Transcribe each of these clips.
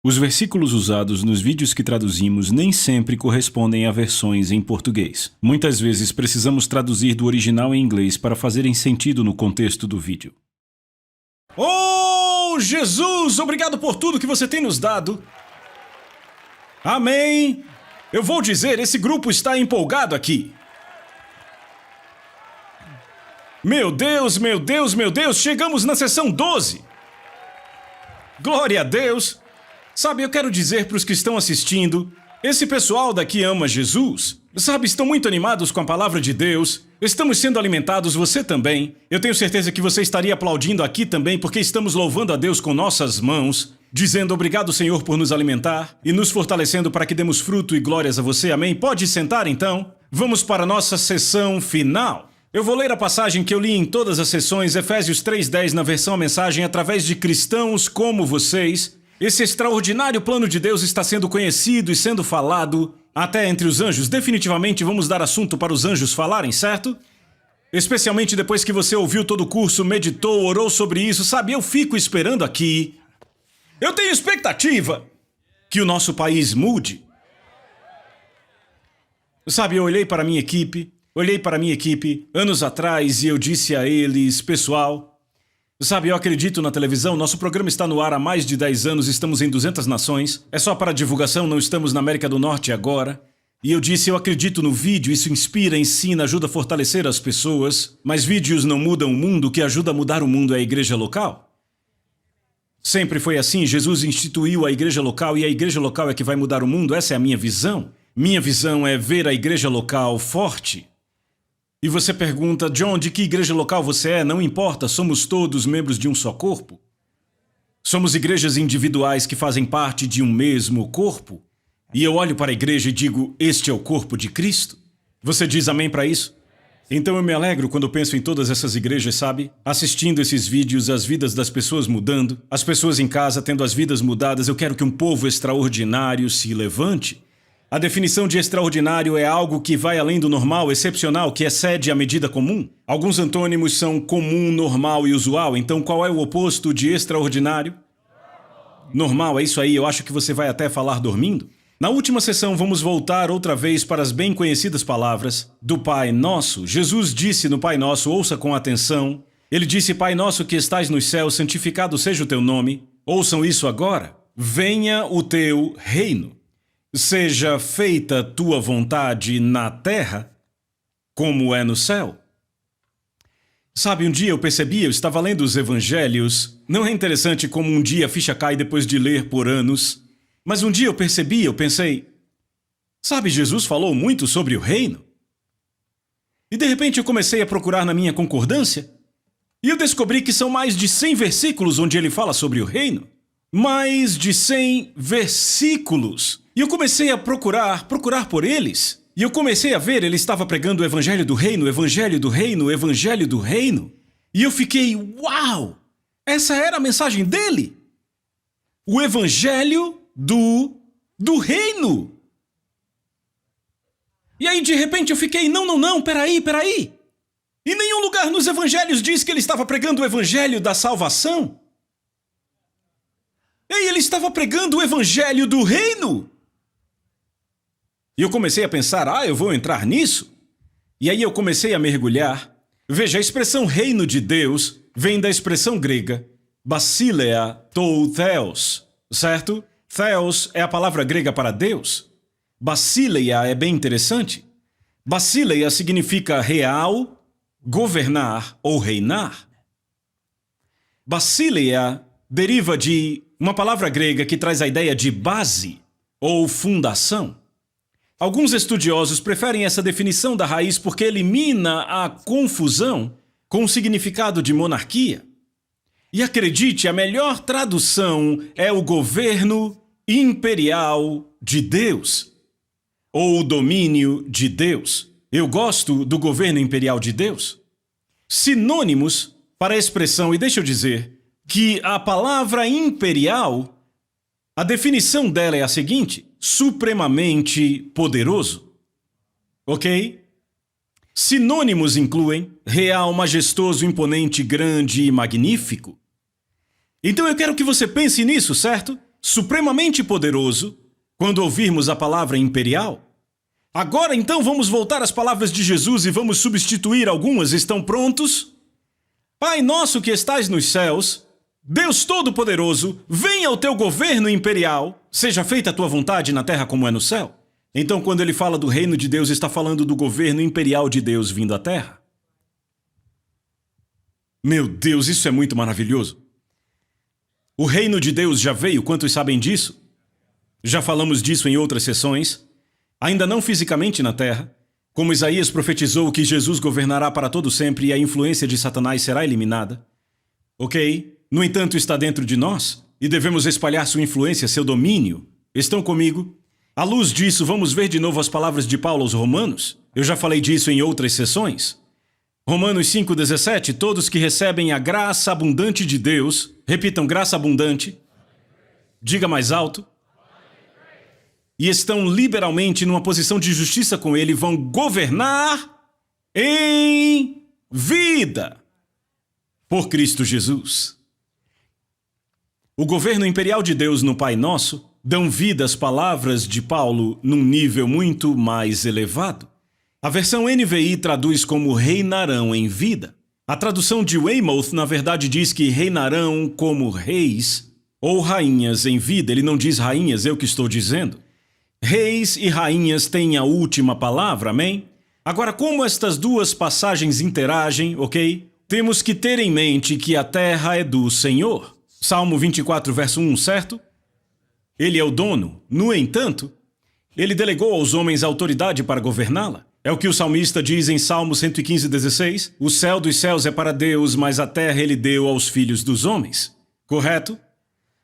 Os versículos usados nos vídeos que traduzimos nem sempre correspondem a versões em português. Muitas vezes precisamos traduzir do original em inglês para fazerem sentido no contexto do vídeo. Oh, Jesus! Obrigado por tudo que você tem nos dado. Amém! Eu vou dizer, esse grupo está empolgado aqui. Meu Deus, meu Deus, meu Deus! Chegamos na sessão 12! Glória a Deus! Sabe, eu quero dizer para os que estão assistindo, esse pessoal daqui ama Jesus. Sabe, estão muito animados com a palavra de Deus. Estamos sendo alimentados, você também. Eu tenho certeza que você estaria aplaudindo aqui também, porque estamos louvando a Deus com nossas mãos, dizendo obrigado, Senhor, por nos alimentar e nos fortalecendo para que demos fruto e glórias a você. Amém? Pode sentar, então. Vamos para a nossa sessão final. Eu vou ler a passagem que eu li em todas as sessões, Efésios 3:10, na versão mensagem, através de cristãos como vocês. Esse extraordinário plano de Deus está sendo conhecido e sendo falado até entre os anjos. Definitivamente vamos dar assunto para os anjos falarem, certo? Especialmente depois que você ouviu todo o curso, meditou, orou sobre isso. Sabe, eu fico esperando aqui. Eu tenho expectativa que o nosso país mude. Sabe, eu olhei para a minha equipe anos atrás e eu disse a eles, pessoal... Sabe, eu acredito na televisão, nosso programa está no ar há mais de 10 anos, estamos em 200 nações. É só para divulgação, não estamos na América do Norte agora. E eu disse, eu acredito no vídeo, isso inspira, ensina, ajuda a fortalecer as pessoas. Mas vídeos não mudam o mundo, o que ajuda a mudar o mundo é a igreja local. Sempre foi assim, Jesus instituiu a igreja local e a igreja local é que vai mudar o mundo, essa é a minha visão. Minha visão é ver a igreja local forte. E você pergunta, John, de que igreja local você é? Não importa, somos todos membros de um só corpo. Somos igrejas individuais que fazem parte de um mesmo corpo. E eu olho para a igreja e digo, este é o corpo de Cristo. Você diz amém para isso? Então eu me alegro quando penso em todas essas igrejas, sabe? Assistindo esses vídeos, as vidas das pessoas mudando, as pessoas em casa tendo as vidas mudadas. Eu quero que um povo extraordinário se levante. A definição de extraordinário é algo que vai além do normal, excepcional, que excede a medida comum. Alguns antônimos são comum, normal e usual. Então, qual é o oposto de extraordinário? Normal, é isso aí. Eu acho que você vai até falar dormindo. Na última sessão, vamos voltar outra vez para as bem conhecidas palavras do Pai Nosso. Jesus disse no Pai Nosso, ouça com atenção. Ele disse, Pai Nosso que estais nos céus, santificado seja o teu nome. Ouçam isso agora. Venha o teu reino. Seja feita tua vontade na terra, como é no céu. Sabe, um dia eu percebi, eu estava lendo os evangelhos. Não é interessante como um dia a ficha cai depois de ler por anos? Mas um dia eu percebi, eu pensei, sabe, Jesus falou muito sobre o reino. E de repente eu comecei a procurar na minha concordância, e eu descobri que são mais de 100 versículos onde ele fala sobre o reino. Mais de 100 versículos. E eu comecei a procurar por eles. E eu comecei a ver, ele estava pregando o evangelho do reino, evangelho do reino, evangelho do reino. E eu fiquei, uau! Essa era a mensagem dele. O evangelho do reino. E aí de repente eu fiquei, não, peraí. Em nenhum lugar nos evangelhos diz que ele estava pregando o evangelho da salvação. E ele estava pregando o evangelho do reino. E eu comecei a pensar, eu vou entrar nisso? E aí eu comecei a mergulhar. Veja, a expressão reino de Deus vem da expressão grega basileia tou theos, certo? Theos é a palavra grega para Deus. Basileia é bem interessante. Basileia significa real, governar ou reinar. Basileia deriva de uma palavra grega que traz a ideia de base ou fundação. Alguns estudiosos preferem essa definição da raiz porque elimina a confusão com o significado de monarquia. E acredite, a melhor tradução é o governo imperial de Deus, ou o domínio de Deus. Eu gosto do governo imperial de Deus. Sinônimos para a expressão, e deixa eu dizer, que a palavra imperial, a definição dela é a seguinte, supremamente poderoso. Ok? Sinônimos incluem real, majestoso, imponente, grande e magnífico. Então eu quero que você pense nisso, certo? supremamente poderoso quando ouvirmos a palavra imperial. Agora então vamos voltar às palavras de Jesus e vamos substituir algumas. Estão prontos? Pai nosso que estais nos céus, Deus Todo-Poderoso, venha o teu governo imperial, seja feita a tua vontade na terra como é no céu. Então, quando ele fala do reino de Deus, está falando do governo imperial de Deus vindo à terra. Meu Deus, isso é muito maravilhoso. O reino de Deus já veio, quantos sabem disso? Já falamos disso em outras sessões. Ainda não fisicamente na terra, como Isaías profetizou que Jesus governará para todo sempre e a influência de Satanás será eliminada. Ok? No entanto, está dentro de nós e devemos espalhar sua influência, seu domínio. Estão comigo? À luz disso, vamos ver de novo as palavras de Paulo aos Romanos. Eu já falei disso em outras sessões. Romanos 5,17, todos que recebem a graça abundante de Deus, repitam, graça abundante, diga mais alto, e estão liberalmente numa posição de justiça com Ele, vão governar em vida por Cristo Jesus. O governo imperial de Deus no Pai Nosso dão vida às palavras de Paulo num nível muito mais elevado. A versão NVI traduz como reinarão em vida. A tradução de Weymouth, na verdade, diz que reinarão como reis ou rainhas em vida. Ele não diz rainhas, eu que estou dizendo. Reis e rainhas têm a última palavra, amém? Agora, como estas duas passagens interagem, ok? Temos que ter em mente que a terra é do Senhor. Salmo 24, verso 1, certo? Ele é o dono. No entanto, ele delegou aos homens a autoridade para governá-la. É o que o salmista diz em Salmo 115, 16. O céu dos céus é para Deus, mas a terra ele deu aos filhos dos homens. Correto?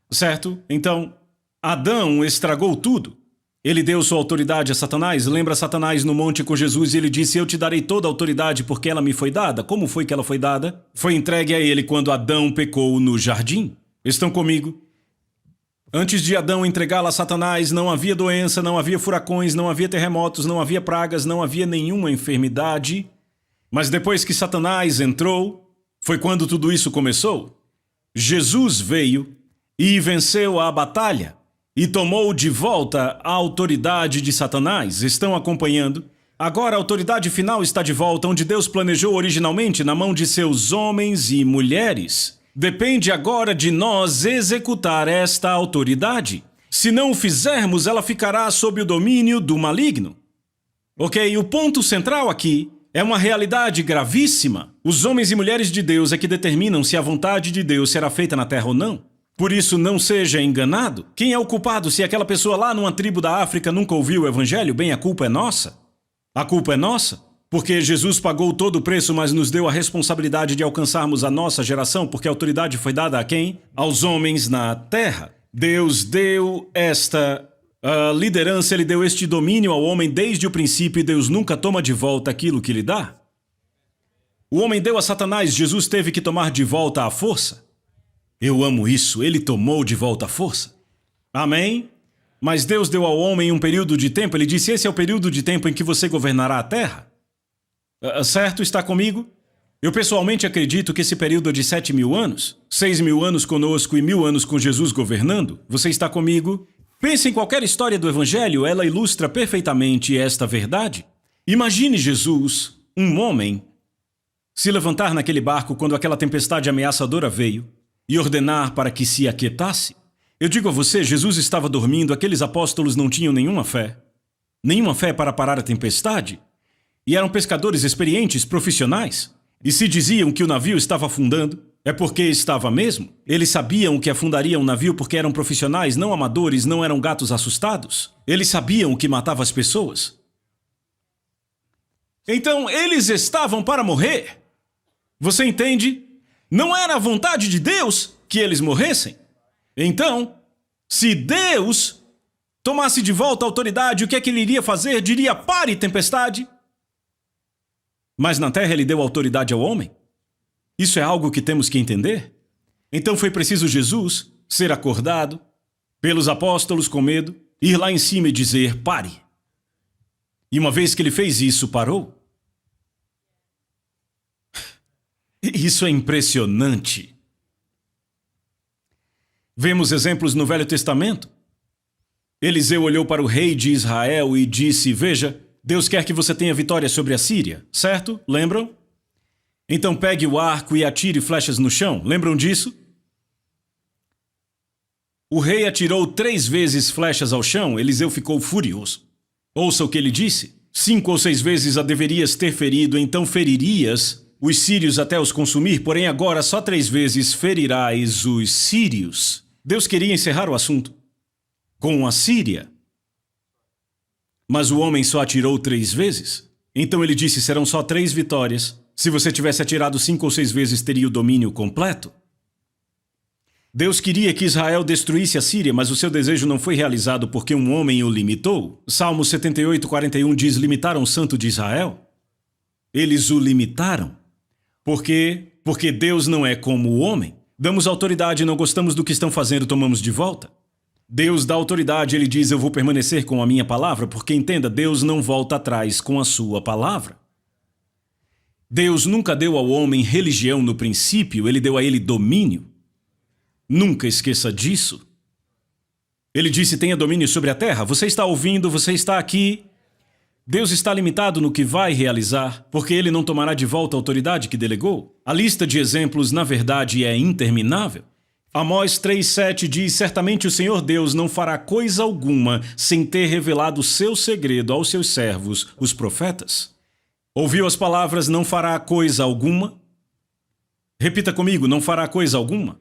Certo? Então, Adão estragou tudo. Ele deu sua autoridade a Satanás. Lembra Satanás no monte com Jesus e ele disse, eu te darei toda a autoridade porque ela me foi dada. Como foi que ela foi dada? Foi entregue a ele quando Adão pecou no jardim. Estão comigo? Antes de Adão entregá-la a Satanás, não havia doença, não havia furacões, não havia terremotos, não havia pragas, não havia nenhuma enfermidade. Mas depois que Satanás entrou, foi quando tudo isso começou. Jesus veio e venceu a batalha e tomou de volta a autoridade de Satanás. Estão acompanhando? Agora a autoridade final está de volta, onde Deus planejou originalmente na mão de seus homens e mulheres. Depende agora de nós executar esta autoridade. Se não o fizermos, ela ficará sob o domínio do maligno. Ok? O ponto central aqui é uma realidade gravíssima. Os homens e mulheres de Deus é que determinam se a vontade de Deus será feita na terra ou não. Por isso, não seja enganado. Quem é o culpado se aquela pessoa lá numa tribo da África nunca ouviu o evangelho? Bem, a culpa é nossa. A culpa é nossa. Porque Jesus pagou todo o preço, mas nos deu a responsabilidade de alcançarmos a nossa geração, porque a autoridade foi dada a quem? Aos homens na terra. Deus deu esta liderança, ele deu este domínio ao homem desde o princípio e Deus nunca toma de volta aquilo que lhe dá. O homem deu a Satanás, Jesus teve que tomar de volta a força. Eu amo isso, ele tomou de volta a força. Amém? Mas Deus deu ao homem um período de tempo, ele disse, esse é o período de tempo em que você governará a terra. Certo? Está comigo? Eu pessoalmente acredito que esse período é de 7.000 anos, 6.000 anos conosco e 1.000 anos com Jesus governando. Você está comigo? Pense em qualquer história do Evangelho, ela ilustra perfeitamente esta verdade. Imagine Jesus, um homem, se levantar naquele barco quando aquela tempestade ameaçadora veio e ordenar para que se aquietasse. Eu digo a você, Jesus estava dormindo, aqueles apóstolos não tinham nenhuma fé para parar a tempestade. E eram pescadores experientes, profissionais. E se diziam que o navio estava afundando, é porque estava mesmo. Eles sabiam que afundaria um navio porque eram profissionais, não amadores, não eram gatos assustados. Eles sabiam o que matava as pessoas. Então, eles estavam para morrer. Você entende? Não era a vontade de Deus que eles morressem. Então, se Deus tomasse de volta a autoridade, o que é que ele iria fazer? Diria, pare, tempestade. Mas na terra ele deu autoridade ao homem? Isso é algo que temos que entender? Então foi preciso Jesus ser acordado pelos apóstolos com medo, ir lá em cima e dizer, pare. E uma vez que ele fez isso, parou. Isso é impressionante. Vemos exemplos no Velho Testamento. Eliseu olhou para o rei de Israel e disse: Veja, Deus quer que você tenha vitória sobre a Síria, certo? Lembram? Então pegue o arco e atire flechas no chão. Lembram disso? O rei atirou 3 vezes flechas ao chão. Eliseu ficou furioso. Ouça o que ele disse. 5 ou 6 vezes a deverias ter ferido, então feririas os sírios até os consumir, porém agora só 3 vezes ferirás os sírios. Deus queria encerrar o assunto com a Síria. Mas o homem só atirou 3 vezes. Então ele disse: serão só 3 vitórias. Se você tivesse atirado 5 ou 6 vezes, teria o domínio completo. Deus queria que Israel destruísse a Síria, mas o seu desejo não foi realizado porque um homem o limitou. Salmo 78:41 diz: limitaram o santo de Israel. Eles o limitaram. Por quê? Porque Deus não é como o homem. Damos autoridade e não gostamos do que estão fazendo, tomamos de volta. Deus dá autoridade, ele diz: eu vou permanecer com a minha palavra, porque entenda, Deus não volta atrás com a sua palavra. Deus nunca deu ao homem religião no princípio, ele deu a ele domínio. Nunca esqueça disso. Ele disse: tenha domínio sobre a terra. Você está ouvindo, você está aqui. Deus está limitado no que vai realizar, porque ele não tomará de volta a autoridade que delegou. A lista de exemplos, na verdade, é interminável. Amós 3:7 diz: certamente o Senhor Deus não fará coisa alguma sem ter revelado o seu segredo aos seus servos, os profetas. Ouviu as palavras não fará coisa alguma? Repita comigo: não fará coisa alguma.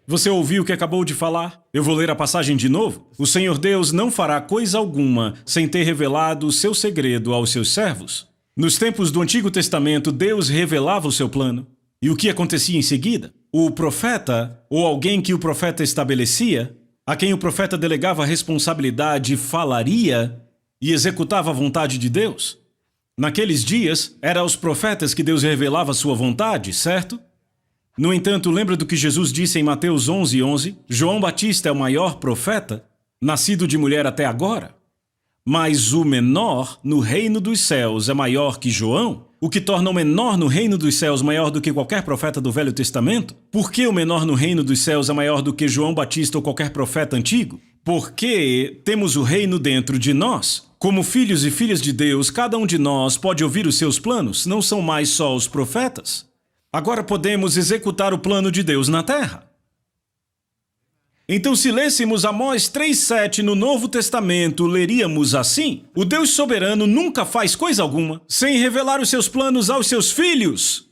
Você ouviu o que acabou de falar? Eu vou ler a passagem de novo. O Senhor Deus não fará coisa alguma sem ter revelado o seu segredo aos seus servos. Nos tempos do Antigo Testamento, Deus revelava o seu plano. E o que acontecia em seguida? O profeta, ou alguém que o profeta estabelecia, a quem o profeta delegava a responsabilidade, falaria e executava a vontade de Deus. Naqueles dias, era aos profetas que Deus revelava a sua vontade, certo? No entanto, lembra do que Jesus disse em Mateus 11:11? João Batista é o maior profeta, nascido de mulher até agora. Mas o menor no reino dos céus é maior que João, o que torna o menor no reino dos céus maior do que qualquer profeta do Velho Testamento. Por que o menor no reino dos céus é maior do que João Batista ou qualquer profeta antigo? Porque temos o reino dentro de nós. Como filhos e filhas de Deus, cada um de nós pode ouvir os seus planos, não são mais só os profetas. Agora podemos executar o plano de Deus na terra. Então, se lêssemos Amós 3:7 no Novo Testamento, leríamos assim: o Deus soberano nunca faz coisa alguma sem revelar os seus planos aos seus filhos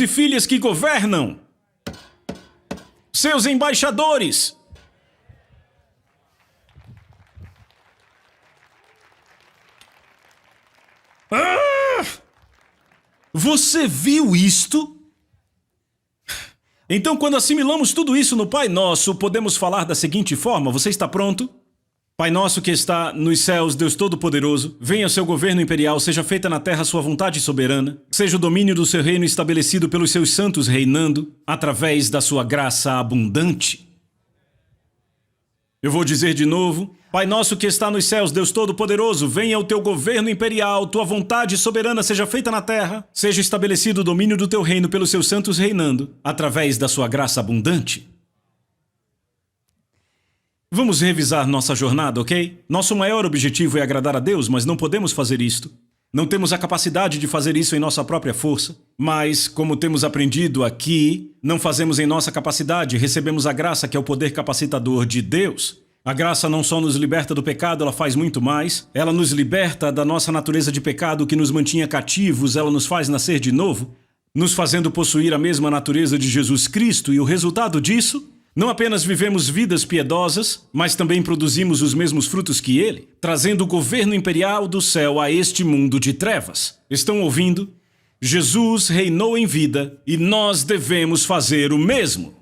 e filhas que governam, seus embaixadores. Você viu isto? Então, quando assimilamos tudo isso no Pai Nosso, podemos falar da seguinte forma: você está pronto? Pai nosso que está nos céus, Deus Todo-Poderoso, venha seu governo imperial, seja feita na terra sua vontade soberana, seja o domínio do seu reino estabelecido pelos seus santos reinando, através da sua graça abundante. Eu vou dizer de novo: Pai nosso que está nos céus, Deus Todo-Poderoso, venha o teu governo imperial, tua vontade soberana seja feita na terra, seja estabelecido o domínio do teu reino pelos seus santos reinando, através da sua graça abundante. Vamos revisar nossa jornada, ok? Nosso maior objetivo é agradar a Deus, mas não podemos fazer isto. Não temos a capacidade de fazer isso em nossa própria força. Mas, como temos aprendido aqui, não fazemos em nossa capacidade, recebemos a graça que é o poder capacitador de Deus. A graça não só nos liberta do pecado, ela faz muito mais. Ela nos liberta da nossa natureza de pecado que nos mantinha cativos, ela nos faz nascer de novo, nos fazendo possuir a mesma natureza de Jesus Cristo, e o resultado disso, não apenas vivemos vidas piedosas, mas também produzimos os mesmos frutos que Ele, trazendo o governo imperial do céu a este mundo de trevas. Estão ouvindo? Jesus reinou em vida e nós devemos fazer o mesmo.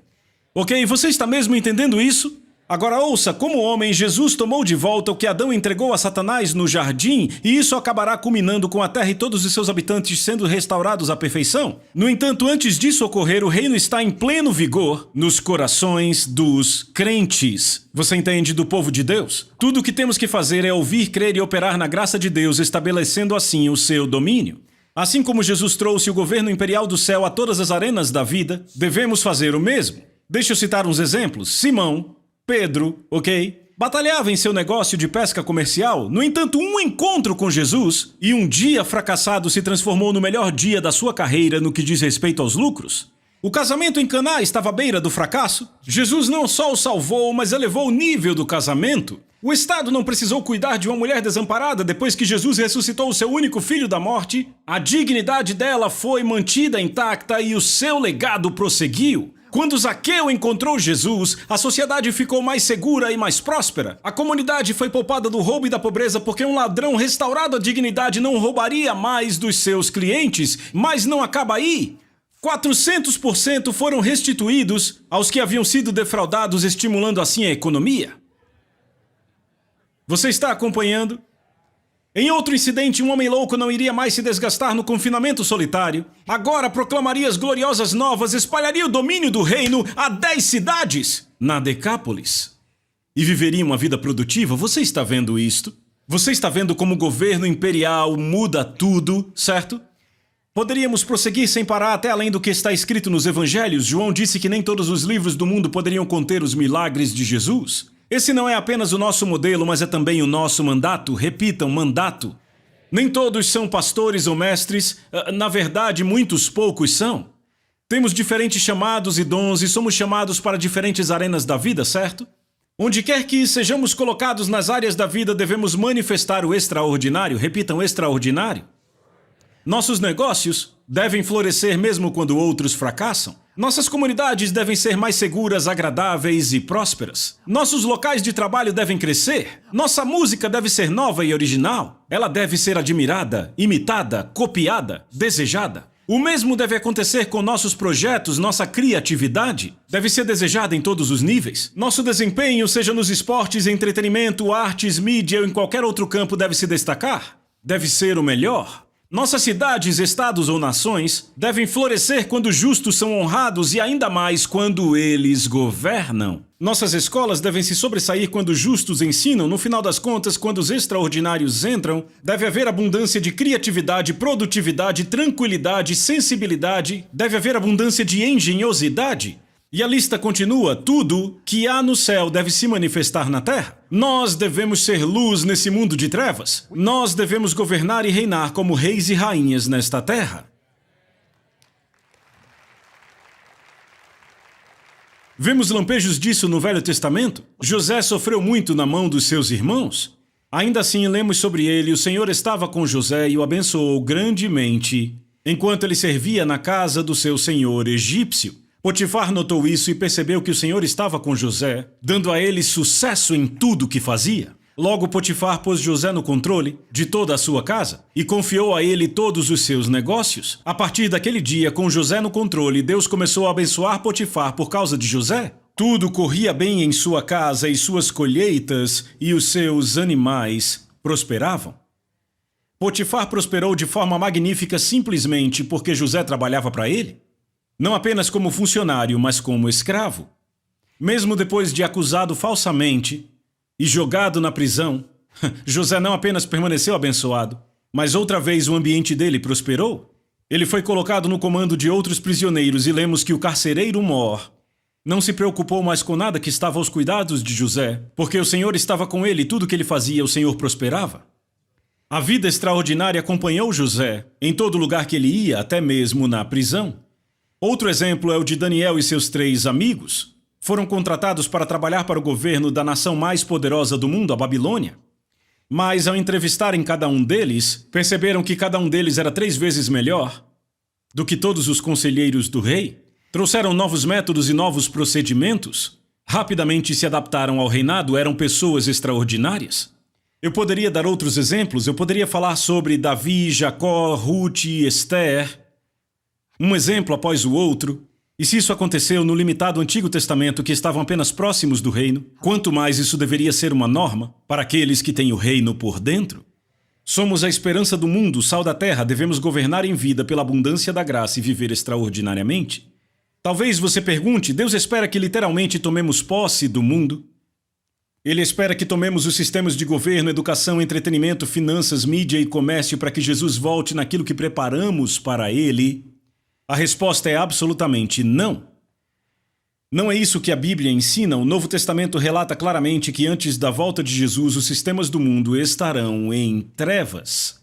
Ok, você está mesmo entendendo isso? Agora ouça, como homem, Jesus tomou de volta o que Adão entregou a Satanás no jardim, e isso acabará culminando com a terra e todos os seus habitantes sendo restaurados à perfeição. No entanto, antes disso ocorrer, o reino está em pleno vigor nos corações dos crentes. Você entende? Do povo de Deus? Tudo o que temos que fazer é ouvir, crer e operar na graça de Deus, estabelecendo assim o seu domínio. Assim como Jesus trouxe o governo imperial do céu a todas as arenas da vida, devemos fazer o mesmo. Deixa eu citar uns exemplos. Simão, Pedro, ok? Batalhava em seu negócio de pesca comercial, no entanto, um encontro com Jesus e um dia fracassado se transformou no melhor dia da sua carreira no que diz respeito aos lucros. O casamento em Caná estava à beira do fracasso. Jesus não só o salvou, mas elevou o nível do casamento. O Estado não precisou cuidar de uma mulher desamparada depois que Jesus ressuscitou o seu único filho da morte. A dignidade dela foi mantida intacta e o seu legado prosseguiu. Quando Zaqueu encontrou Jesus, a sociedade ficou mais segura e mais próspera. A comunidade foi poupada do roubo e da pobreza porque um ladrão restaurado à dignidade não roubaria mais dos seus clientes. Mas não acaba aí. 400% foram restituídos aos que haviam sido defraudados, estimulando assim a economia. Você está acompanhando? Em outro incidente, um homem louco não iria mais se desgastar no confinamento solitário. Agora proclamaria as gloriosas novas, espalharia o domínio do reino a 10 cidades na Decápolis. E viveria uma vida produtiva. Você está vendo isto? Você está vendo como o governo imperial muda tudo, certo? Poderíamos prosseguir sem parar até além do que está escrito nos evangelhos. João disse que nem todos os livros do mundo poderiam conter os milagres de Jesus. Esse não é apenas o nosso modelo, mas é também o nosso mandato. Repitam, mandato. Nem todos são pastores ou mestres. Na verdade, muitos poucos são. Temos diferentes chamados e dons e somos chamados para diferentes arenas da vida, certo? Onde quer que sejamos colocados nas áreas da vida, devemos manifestar o extraordinário. Repitam, extraordinário. Nossos negócios devem florescer mesmo quando outros fracassam. Nossas comunidades devem ser mais seguras, agradáveis e prósperas. Nossos locais de trabalho devem crescer. Nossa música deve ser nova e original. Ela deve ser admirada, imitada, copiada, desejada. O mesmo deve acontecer com nossos projetos, nossa criatividade deve ser desejada em todos os níveis. Nosso desempenho, seja nos esportes, entretenimento, artes, mídia ou em qualquer outro campo, deve se destacar. Deve ser o melhor. Nossas cidades, estados ou nações devem florescer quando os justos são honrados e ainda mais quando eles governam. Nossas escolas devem se sobressair quando os justos ensinam. No final das contas, quando os extraordinários entram, deve haver abundância de criatividade, produtividade, tranquilidade, sensibilidade. Deve haver abundância de engenhosidade. E a lista continua. Tudo que há no céu deve se manifestar na terra. Nós devemos ser luz nesse mundo de trevas. Nós devemos governar e reinar como reis e rainhas nesta terra. Vemos lampejos disso no Velho Testamento. José sofreu muito na mão dos seus irmãos. Ainda assim, lemos sobre ele: o Senhor estava com José e o abençoou grandemente, enquanto ele servia na casa do seu senhor egípcio. Potifar notou isso e percebeu que o Senhor estava com José, dando a ele sucesso em tudo que fazia. Logo, Potifar pôs José no controle de toda a sua casa e confiou a ele todos os seus negócios. A partir daquele dia, com José no controle, Deus começou a abençoar Potifar por causa de José. Tudo corria bem em sua casa e suas colheitas e os seus animais prosperavam. Potifar prosperou de forma magnífica simplesmente porque José trabalhava para ele. Não apenas como funcionário, mas como escravo. Mesmo depois de acusado falsamente e jogado na prisão, José não apenas permaneceu abençoado, mas outra vez o ambiente dele prosperou. Ele foi colocado no comando de outros prisioneiros e lemos que o carcereiro mor não se preocupou mais com nada que estava aos cuidados de José, porque o Senhor estava com ele e tudo que ele fazia, o Senhor prosperava. A vida extraordinária acompanhou José em todo lugar que ele ia, até mesmo na prisão. Outro exemplo é o de Daniel e seus 3 amigos. Foram contratados para trabalhar para o governo da nação mais poderosa do mundo, a Babilônia. Mas, ao entrevistarem cada um deles, perceberam que cada um deles era 3 vezes melhor do que todos os conselheiros do rei. Trouxeram novos métodos e novos procedimentos. Rapidamente se adaptaram ao reinado, eram pessoas extraordinárias. Eu poderia dar outros exemplos, eu poderia falar sobre Davi, Jacó, Ruth e Esther, um exemplo após o outro. E se isso aconteceu no limitado Antigo Testamento, que estavam apenas próximos do reino, quanto mais isso deveria ser uma norma para aqueles que têm o reino por dentro. Somos a esperança do mundo, o sal da terra, devemos governar em vida pela abundância da graça e viver extraordinariamente. Talvez você pergunte: Deus espera que literalmente tomemos posse do mundo? Ele espera que tomemos os sistemas de governo, educação, entretenimento, finanças, mídia e comércio para que Jesus volte naquilo que preparamos para ele? A resposta é absolutamente não. Não é isso que a Bíblia ensina? O Novo Testamento relata claramente que antes da volta de Jesus, os sistemas do mundo estarão em trevas.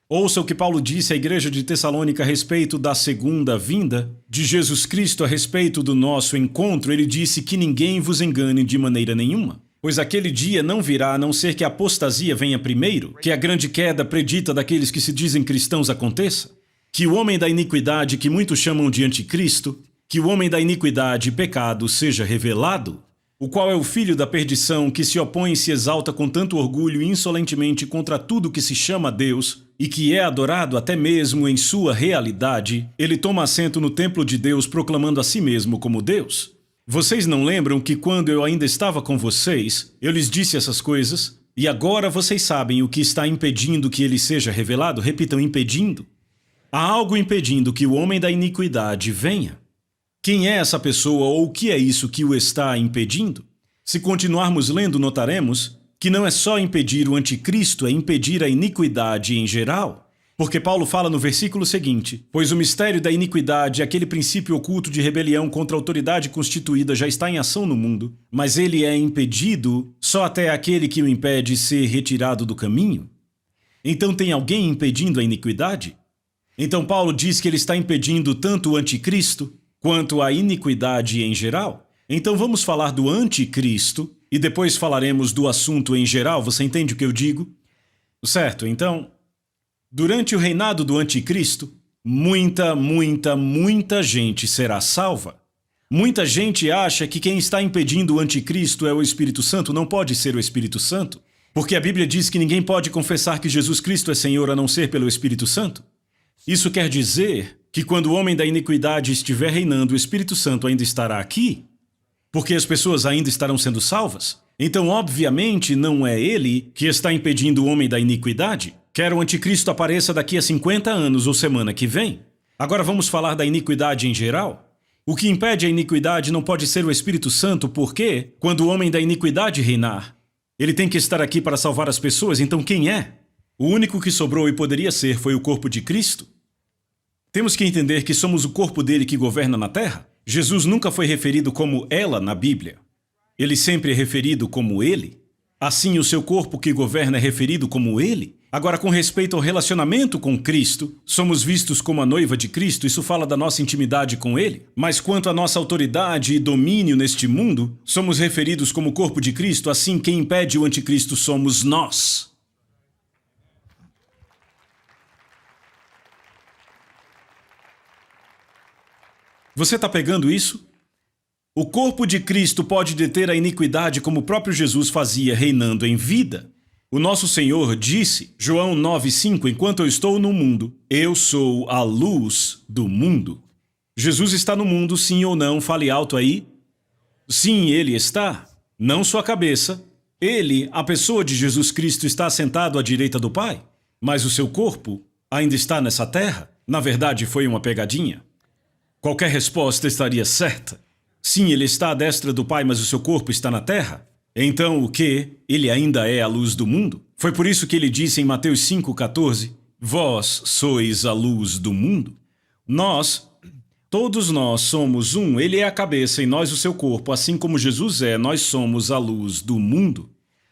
Ouça o que Paulo disse à igreja de Tessalônica a respeito da segunda vinda de Jesus Cristo, a respeito do nosso encontro. Ele disse que ninguém vos engane de maneira nenhuma, pois aquele dia não virá a não ser que a apostasia venha primeiro, que a grande queda predita daqueles que se dizem cristãos aconteça, que o homem da iniquidade, que muitos chamam de anticristo, que o homem da iniquidade e pecado seja revelado, o qual é o filho da perdição, que se opõe e se exalta com tanto orgulho insolentemente contra tudo que se chama Deus e que é adorado até mesmo em sua realidade. Ele toma assento no templo de Deus, proclamando a si mesmo como Deus. Vocês não lembram que quando eu ainda estava com vocês, eu lhes disse essas coisas? E agora vocês sabem o que está impedindo que ele seja revelado? Repitam, impedindo. Há algo impedindo que o homem da iniquidade venha. Quem é essa pessoa ou o que é isso que o está impedindo? Se continuarmos lendo, notaremos que não é só impedir o anticristo, é impedir a iniquidade em geral. Porque Paulo fala no versículo seguinte: pois o mistério da iniquidade, aquele princípio oculto de rebelião contra a autoridade constituída, já está em ação no mundo, mas ele é impedido só até aquele que o impede ser retirado do caminho. Então tem alguém impedindo a iniquidade? Então Paulo diz que ele está impedindo tanto o anticristo quanto a iniquidade em geral. Então vamos falar do anticristo e depois falaremos do assunto em geral. Você entende o que eu digo? Certo, então, durante o reinado do anticristo, muita gente será salva. Muita gente acha que quem está impedindo o anticristo é o Espírito Santo. Não pode ser o Espírito Santo, porque a Bíblia diz que ninguém pode confessar que Jesus Cristo é Senhor a não ser pelo Espírito Santo. Isso quer dizer que quando o homem da iniquidade estiver reinando, o Espírito Santo ainda estará aqui, porque as pessoas ainda estarão sendo salvas. Então, obviamente, não é ele que está impedindo o homem da iniquidade. Quer o anticristo apareça daqui a 50 anos ou semana que vem. Agora vamos falar da iniquidade em geral. O que impede a iniquidade não pode ser o Espírito Santo, porque, quando o homem da iniquidade reinar, ele tem que estar aqui para salvar as pessoas. Então quem é? O único que sobrou e poderia ser foi o corpo de Cristo. Temos que entender que somos o corpo dele que governa na terra. Jesus nunca foi referido como ela na Bíblia. Ele sempre é referido como ele. Assim, o seu corpo que governa é referido como ele. Agora, com respeito ao relacionamento com Cristo, somos vistos como a noiva de Cristo. Isso fala da nossa intimidade com ele. Mas quanto à nossa autoridade e domínio neste mundo, somos referidos como o corpo de Cristo. Assim, quem impede o anticristo somos nós. Você está pegando isso? O corpo de Cristo pode deter a iniquidade como o próprio Jesus fazia, reinando em vida. O nosso Senhor disse, João 9,5, enquanto eu estou no mundo, eu sou a luz do mundo. Jesus está no mundo, sim ou não? Fale alto aí. Sim, ele está. Não sua cabeça. Ele, a pessoa de Jesus Cristo, está sentado à direita do Pai. Mas o seu corpo ainda está nessa terra. Na verdade, foi uma pegadinha. Qualquer resposta estaria certa. Sim, ele está à destra do Pai, mas o seu corpo está na terra. Então o que? Ele ainda é a luz do mundo. Foi por isso que ele disse em Mateus 5,14, vós sois a luz do mundo. Todos nós somos um. Ele é a cabeça e nós o seu corpo. Assim como Jesus é, nós somos a luz do mundo.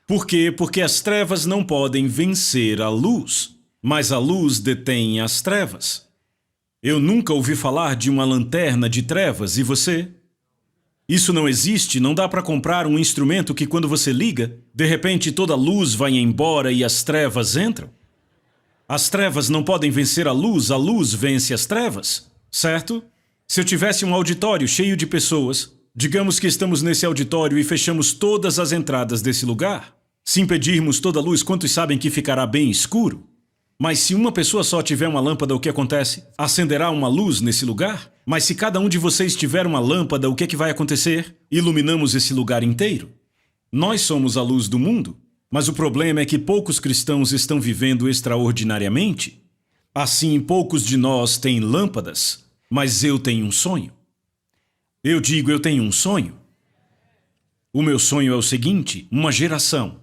Por quê? Porque as trevas não podem vencer a luz, mas a luz detém as trevas. Eu nunca ouvi falar de uma lanterna de trevas, e você? Isso não existe, não dá para comprar um instrumento que quando você liga, de repente toda a luz vai embora e as trevas entram. As trevas não podem vencer a luz vence as trevas, certo? Se eu tivesse um auditório cheio de pessoas, digamos que estamos nesse auditório e fechamos todas as entradas desse lugar. Se impedirmos toda a luz, quantos sabem que ficará bem escuro? Mas se uma pessoa só tiver uma lâmpada, o que acontece? Acenderá uma luz nesse lugar? Mas se cada um de vocês tiver uma lâmpada, o que é que vai acontecer? Iluminamos esse lugar inteiro. Nós somos a luz do mundo, mas o problema é que poucos cristãos estão vivendo extraordinariamente. Assim, poucos de nós têm lâmpadas, mas eu tenho um sonho. Eu digo, eu tenho um sonho. O meu sonho é o seguinte, uma geração,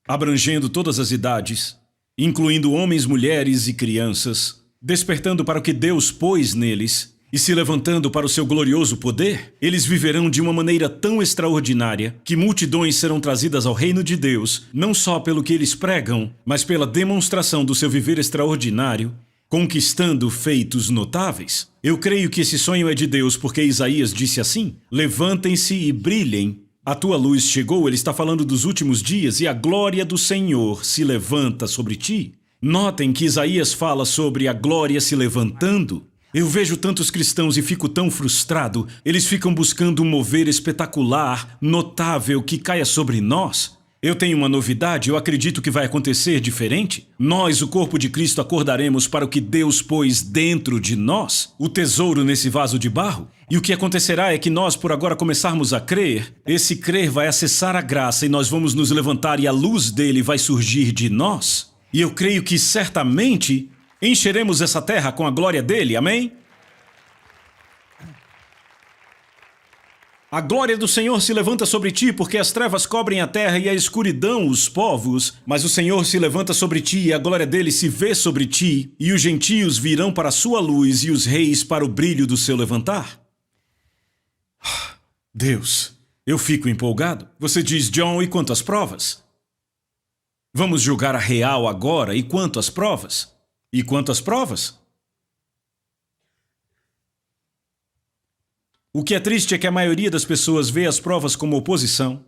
abrangendo todas as idades, incluindo homens, mulheres e crianças, despertando para o que Deus pôs neles e se levantando para o seu glorioso poder, eles viverão de uma maneira tão extraordinária que multidões serão trazidas ao reino de Deus, não só pelo que eles pregam, mas pela demonstração do seu viver extraordinário, conquistando feitos notáveis. Eu creio que esse sonho é de Deus, porque Isaías disse assim: levantem-se e brilhem. A tua luz chegou. Ele está falando dos últimos dias e a glória do Senhor se levanta sobre ti. Notem que Isaías fala sobre a glória se levantando. Eu vejo tantos cristãos e fico tão frustrado. Eles ficam buscando um mover espetacular, notável, que caia sobre nós. Eu tenho uma novidade, eu acredito que vai acontecer diferente. Nós, o corpo de Cristo, acordaremos para o que Deus pôs dentro de nós, o tesouro nesse vaso de barro. E o que acontecerá é que nós, por agora começarmos a crer, esse crer vai acessar a graça e nós vamos nos levantar e a luz dele vai surgir de nós. E eu creio que certamente encheremos essa terra com a glória dele, amém? A glória do Senhor se levanta sobre ti, porque as trevas cobrem a terra e a escuridão os povos. Mas o Senhor se levanta sobre ti e a glória dele se vê sobre ti, e os gentios virão para a sua luz e os reis para o brilho do seu levantar. Deus, eu fico empolgado. Você diz: John, e quanto às provas? Vamos julgar a real agora, e quanto às provas? E quanto às provas? O que é triste é que a maioria das pessoas vê as provas como oposição.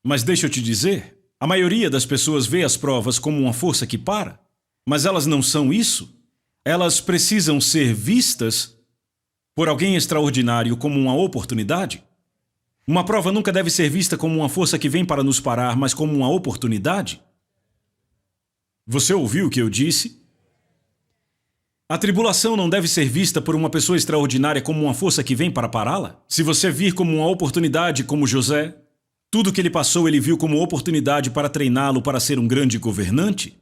Mas deixa eu te dizer, a maioria das pessoas vê as provas como uma força que para. Mas elas não são isso. Elas precisam ser vistas por alguém extraordinário como uma oportunidade. Uma prova nunca deve ser vista como uma força que vem para nos parar, mas como uma oportunidade. Você ouviu o que eu disse? A tribulação não deve ser vista por uma pessoa extraordinária como uma força que vem para pará-la. Se você vir como uma oportunidade, como José, tudo que ele passou ele viu como oportunidade para treiná-lo para ser um grande governante.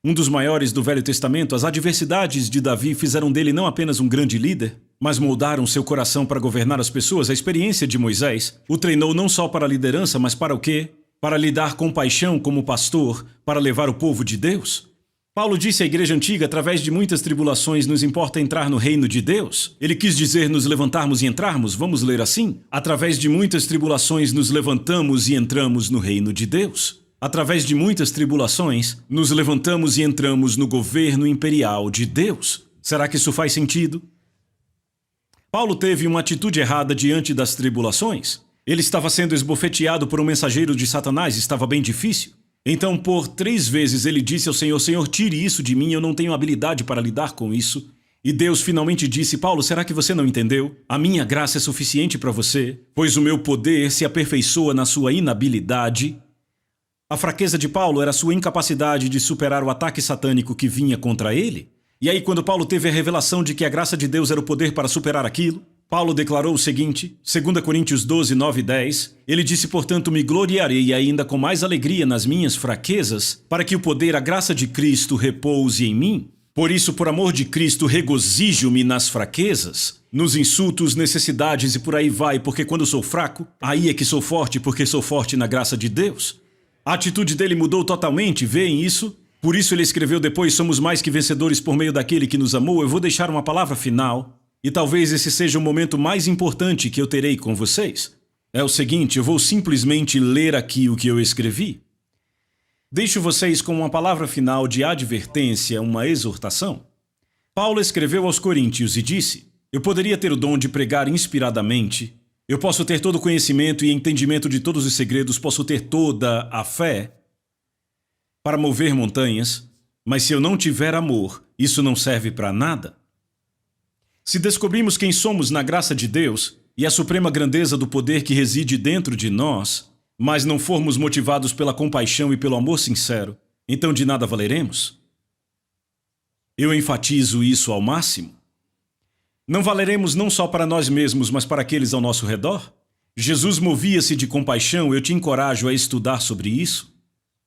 Um dos maiores do Velho Testamento, as adversidades de Davi fizeram dele não apenas um grande líder, mas moldaram seu coração para governar as pessoas. A experiência de Moisés o treinou não só para a liderança, mas para o quê? Para lidar com paixão como pastor, para levar o povo de Deus. Paulo disse à igreja antiga: através de muitas tribulações nos importa entrar no reino de Deus. Ele quis dizer nos levantarmos e entrarmos. Vamos ler assim: através de muitas tribulações nos levantamos e entramos no reino de Deus. Através de muitas tribulações nos levantamos e entramos no governo imperial de Deus. Será que isso faz sentido? Paulo teve uma atitude errada diante das tribulações. Ele estava sendo esbofeteado por um mensageiro de Satanás, estava bem difícil. Então, por 3 vezes ele disse ao Senhor: Senhor, tire isso de mim, eu não tenho habilidade para lidar com isso. E Deus finalmente disse: Paulo, será que você não entendeu? A minha graça é suficiente para você, pois o meu poder se aperfeiçoa na sua inabilidade. A fraqueza de Paulo era a sua incapacidade de superar o ataque satânico que vinha contra ele. E aí, quando Paulo teve a revelação de que a graça de Deus era o poder para superar aquilo, Paulo declarou o seguinte, 2 Coríntios 12, 9 e 10, ele disse: portanto, me gloriarei ainda com mais alegria nas minhas fraquezas, para que o poder, a graça de Cristo repouse em mim. Por isso, por amor de Cristo, regozijo-me nas fraquezas, nos insultos, necessidades e por aí vai, porque quando sou fraco, aí é que sou forte, porque sou forte na graça de Deus. A atitude dele mudou totalmente, veem isso? Por isso ele escreveu depois: somos mais que vencedores por meio daquele que nos amou. Eu vou deixar uma palavra final. E talvez esse seja o momento mais importante que eu terei com vocês. É o seguinte, eu vou simplesmente ler aqui o que eu escrevi. Deixo vocês com uma palavra final de advertência, uma exortação. Paulo escreveu aos Coríntios e disse: eu poderia ter o dom de pregar inspiradamente, eu posso ter todo o conhecimento e entendimento de todos os segredos, posso ter toda a fé para mover montanhas, mas se eu não tiver amor, isso não serve para nada. Se descobrimos quem somos na graça de Deus e a suprema grandeza do poder que reside dentro de nós, mas não formos motivados pela compaixão e pelo amor sincero, então de nada valeremos. Eu enfatizo isso ao máximo. Não valeremos não só para nós mesmos, mas para aqueles ao nosso redor. Jesus movia-se de compaixão, eu te encorajo a estudar sobre isso.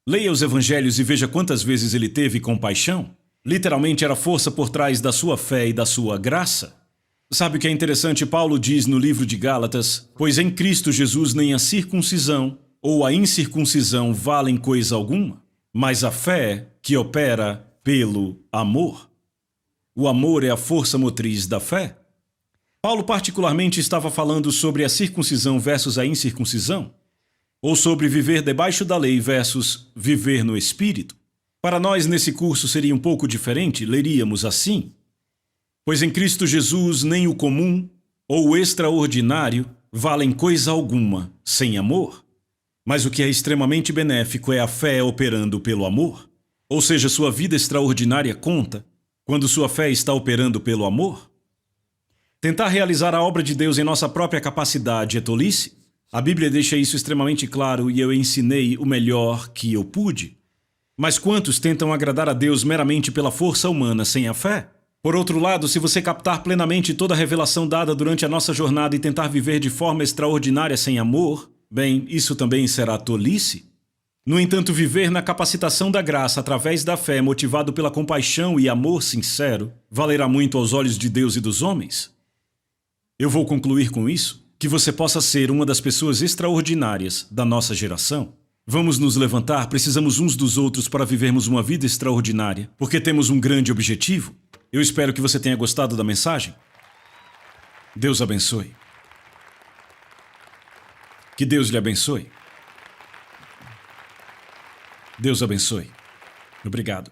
Leia os evangelhos e veja quantas vezes ele teve compaixão. Literalmente era a força por trás da sua fé e da sua graça. Sabe o que é interessante? Paulo diz no livro de Gálatas: pois em Cristo Jesus nem a circuncisão ou a incircuncisão valem coisa alguma, mas a fé que opera pelo amor. o amor é a força motriz da fé? Paulo particularmente estava falando sobre a circuncisão versus a incircuncisão? Ou sobre viver debaixo da lei versus viver no Espírito? Para nós, nesse curso, seria um pouco diferente, leríamos assim: pois em Cristo Jesus nem o comum ou o extraordinário valem coisa alguma sem amor. Mas o que é extremamente benéfico é a fé operando pelo amor. Ou seja, sua vida extraordinária conta quando sua fé está operando pelo amor. Tentar realizar a obra de Deus em nossa própria capacidade é tolice? A Bíblia deixa isso extremamente claro e eu ensinei o melhor que eu pude. Mas quantos tentam agradar a Deus meramente pela força humana sem a fé? Por outro lado, se você captar plenamente toda a revelação dada durante a nossa jornada e tentar viver de forma extraordinária sem amor, bem, isso também será tolice. No entanto, viver na capacitação da graça através da fé, motivado pela compaixão e amor sincero, valerá muito aos olhos de Deus e dos homens. Eu vou concluir com isso, que você possa ser uma das pessoas extraordinárias da nossa geração. Vamos nos levantar, precisamos uns dos outros para vivermos uma vida extraordinária, porque temos um grande objetivo. Eu espero que você tenha gostado da mensagem. Deus abençoe. Que Deus lhe abençoe. Deus abençoe. Obrigado.